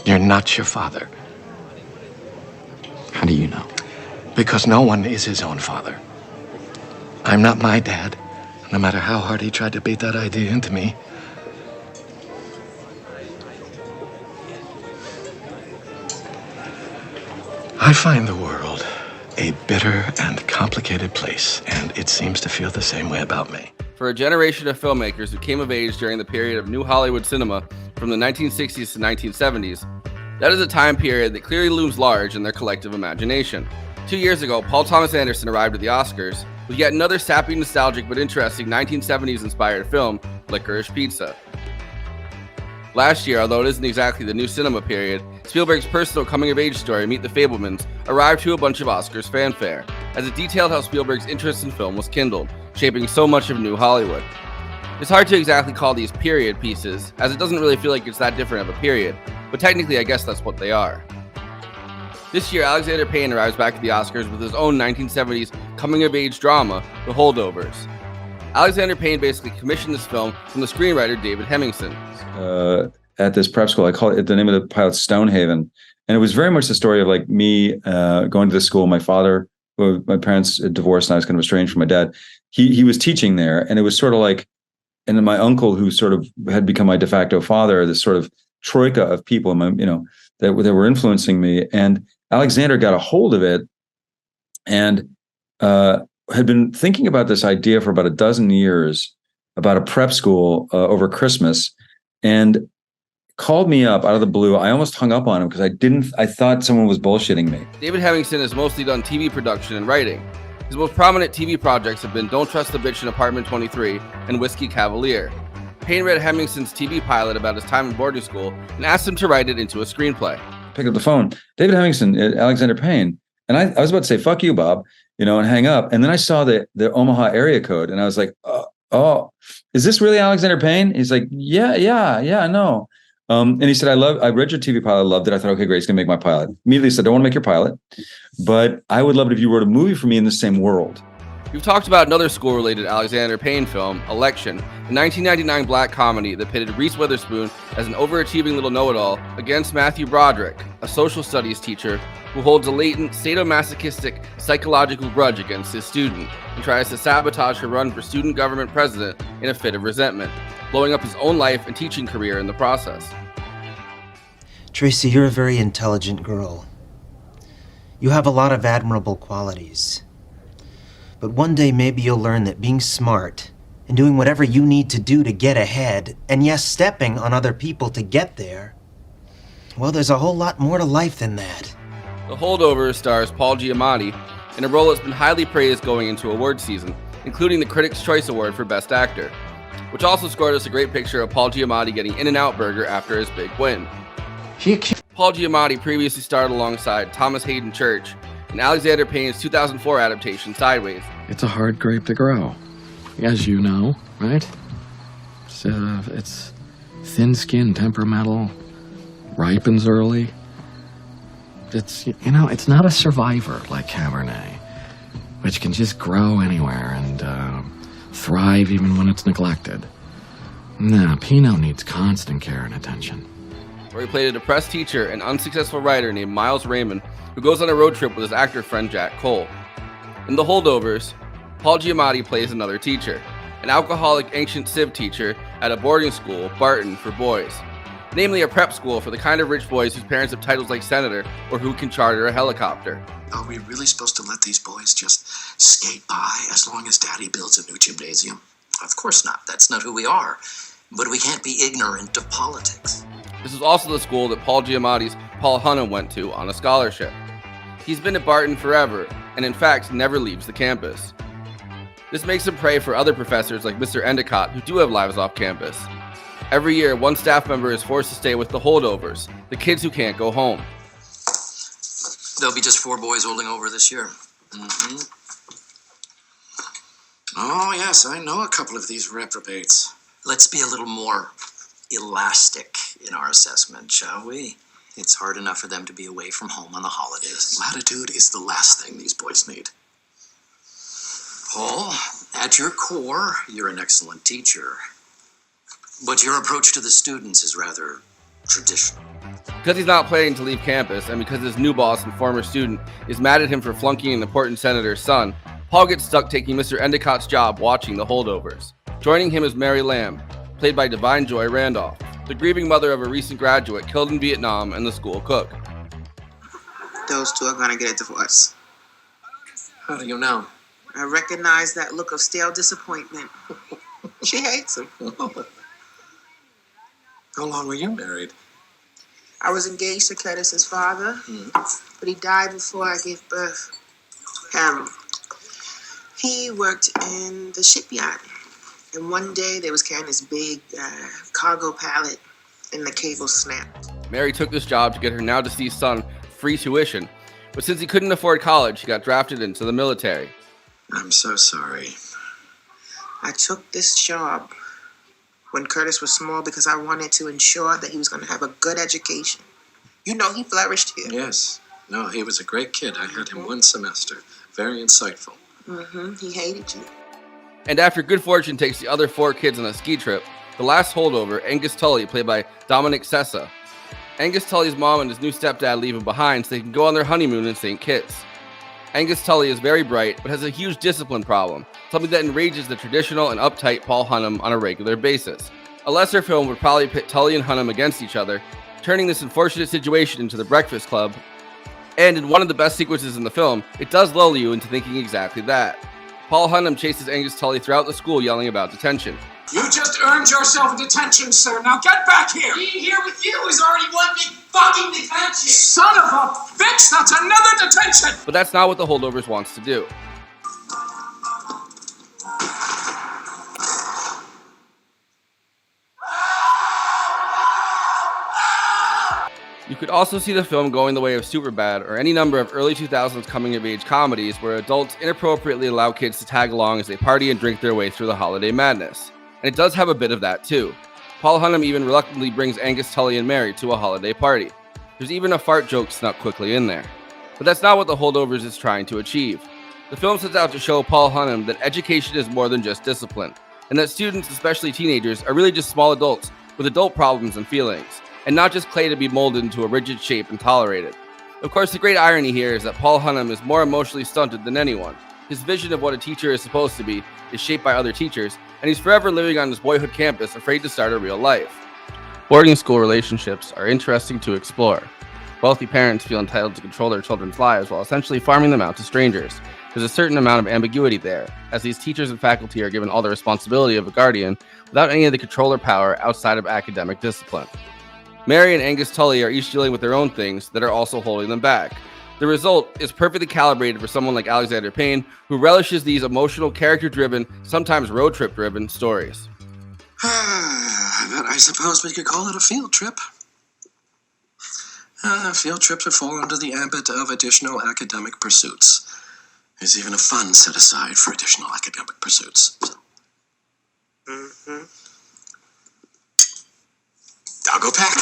You're not your father. How do you know? Because no one is his own father. I'm not my dad, no matter how hard he tried to beat that idea into me. I find the world a bitter and complicated place, and it seems to feel the same way about me. For a generation of filmmakers who came of age during the period of New Hollywood cinema from the 1960s to 1970s, that is a time period that clearly looms large in their collective imagination. 2 years ago, Paul Thomas Anderson arrived at the Oscars with yet another sappy, nostalgic, but interesting 1970s-inspired film, Licorice Pizza. Last year, although it isn't exactly the new cinema period, Spielberg's personal coming-of-age story, Meet the Fabelmans, arrived to a bunch of Oscars fanfare, as it detailed how Spielberg's interest in film was kindled, shaping so much of New Hollywood. It's hard to exactly call these period pieces, as it doesn't really feel like it's that different of a period, but technically I guess that's what they are. This year, Alexander Payne arrives back at the Oscars with his own 1970s coming-of-age drama, The Holdovers. Alexander Payne basically commissioned this film from the screenwriter David Hemingson. At this prep school, I call it, the name of the pilot Stonehaven, and it was very much the story of like me going to the school. My father, my parents divorced, and I was kind of estranged from my dad. He was teaching there, and it was sort of like, and then my uncle, who sort of had become my de facto father, this sort of troika of people, that were influencing me. And Alexander got a hold of it, and had been thinking about this idea for about a dozen years about a prep school over Christmas, and called me up out of the blue. I almost hung up on him because I thought someone was bullshitting me. David Hemingson has mostly done TV production and writing. His most prominent TV projects have been Don't Trust the Bitch in Apartment 23 and Whiskey Cavalier. Payne read Hemingson's TV pilot about his time in boarding school and asked him to write it into a screenplay. Picked up the phone. David Hemingson, Alexander Payne. And I was about to say, fuck you, Bob, and hang up. And then I saw the Omaha area code, and I was like, oh, is this really Alexander Payne? He's like, yeah, no. And he said, I read your TV pilot, I loved it. I thought, okay, great, he's gonna make my pilot. Immediately said, I don't want to make your pilot, but I would love it if you wrote a movie for me in the same world. We've talked about another school-related Alexander Payne film, Election, a 1999 black comedy that pitted Reese Witherspoon as an overachieving little know-it-all against Matthew Broderick, a social studies teacher who holds a latent, sadomasochistic psychological grudge against his student and tries to sabotage her run for student government president in a fit of resentment, blowing up his own life and teaching career in the process. Tracy, you're a very intelligent girl. You have a lot of admirable qualities. But one day maybe you'll learn that being smart and doing whatever you need to do to get ahead, and yes, stepping on other people to get there, well, there's a whole lot more to life than that. The Holdovers stars Paul Giamatti in a role that's been highly praised going into award season, including the Critics' Choice Award for Best Actor, which also scored us a great picture of Paul Giamatti getting In-N-Out Burger after his big win. Paul Giamatti previously starred alongside Thomas Hayden Church in Alexander Payne's 2004 adaptation, Sideways. It's a hard grape to grow, as you know, right? It's thin-skinned, temperamental, ripens early. It's not a survivor like Cabernet, which can just grow anywhere and thrive even when it's neglected. No, Pinot needs constant care and attention. Where he played a depressed teacher and unsuccessful writer named Miles Raymond, who goes on a road trip with his actor friend Jack Cole. In The Holdovers, Paul Giamatti plays another teacher, an alcoholic ancient civ teacher at a boarding school, Barton, for boys. Namely a prep school for the kind of rich boys whose parents have titles like senator or who can charter a helicopter. Are we really supposed to let these boys just skate by as long as Daddy builds a new gymnasium? Of course not. That's not who we are. But we can't be ignorant of politics. This is also the school that Paul Giamatti's Paul Hunnam went to on a scholarship. He's been at Barton forever, and in fact never leaves the campus. This makes him pray for other professors like Mr. Endicott who do have lives off campus. Every year, one staff member is forced to stay with the Holdovers, the kids who can't go home. There'll be just 4 boys holding over this year. Mm-hmm. Oh, yes, I know a couple of these reprobates. Let's be a little more elastic in our assessment, shall we? It's hard enough for them to be away from home on the holidays. Latitude is the last thing these boys need. Paul, at your core, you're an excellent teacher. But your approach to the students is rather traditional. Because he's not planning to leave campus, and because his new boss and former student is mad at him for flunking an important senator's son, Paul gets stuck taking Mr. Endicott's job watching the Holdovers. Joining him is Mary Lamb, played by Divine Joy Randolph, the grieving mother of a recent graduate killed in Vietnam and the school cook. Those two are gonna get a divorce. How do you know? I recognize that look of stale disappointment. She hates him. How long were you married? I was engaged to Curtis's father, but he died before I gave birth. He worked in the shipyard, and one day they was carrying this big cargo pallet, and the cable snapped. Mary took this job to get her now deceased son free tuition, but since he couldn't afford college, he got drafted into the military. I'm so sorry. I took this job when Curtis was small because I wanted to ensure that he was going to have a good education. You know, he flourished here. Yes. No, he was a great kid. I had him one semester. Very insightful. He hated you. And after good fortune takes the other 4 kids on a ski trip, the last holdover, Angus Tully, played by Dominic Sessa. Angus Tully's mom and his new stepdad leave him behind so they can go on their honeymoon in St. Kitts. Angus Tully is very bright, but has a huge discipline problem, something that enrages the traditional and uptight Paul Hunnam on a regular basis. A lesser film would probably pit Tully and Hunnam against each other, turning this unfortunate situation into The Breakfast Club. And in one of the best sequences in the film, it does lull you into thinking exactly that. Paul Hunnam chases Angus Tully throughout the school yelling about detention. You just earned yourself a detention, sir. Now get back here. Being here with you is already one big fucking detention. Son of a bitch, that's another detention. But that's not what the Holdovers wants to do. You could also see the film going the way of Superbad or any number of early 2000s coming-of-age comedies where adults inappropriately allow kids to tag along as they party and drink their way through the holiday madness. And it does have a bit of that too. Paul Hunnam even reluctantly brings Angus Tully and Mary to a holiday party. There's even a fart joke snuck quickly in there. But that's not what the Holdovers is trying to achieve. The film sets out to show Paul Hunnam that education is more than just discipline, and that students, especially teenagers, are really just small adults with adult problems and feelings, and not just clay to be molded into a rigid shape and tolerated. Of course, the great irony here is that Paul Hunnam is more emotionally stunted than anyone. His vision of what a teacher is supposed to be is shaped by other teachers, and he's forever living on his boyhood campus, afraid to start a real life. Boarding school relationships are interesting to explore. Wealthy parents feel entitled to control their children's lives while essentially farming them out to strangers. There's a certain amount of ambiguity there, as these teachers and faculty are given all the responsibility of a guardian without any of the control or power outside of academic discipline. Mary and Angus Tully are each dealing with their own things that are also holding them back. The result is perfectly calibrated for someone like Alexander Payne, who relishes these emotional, character-driven, sometimes road trip-driven stories. But I suppose we could call it a field trip. Field trips would fall under the ambit of additional academic pursuits. There's even a fund set aside for additional academic pursuits. I'll go pack.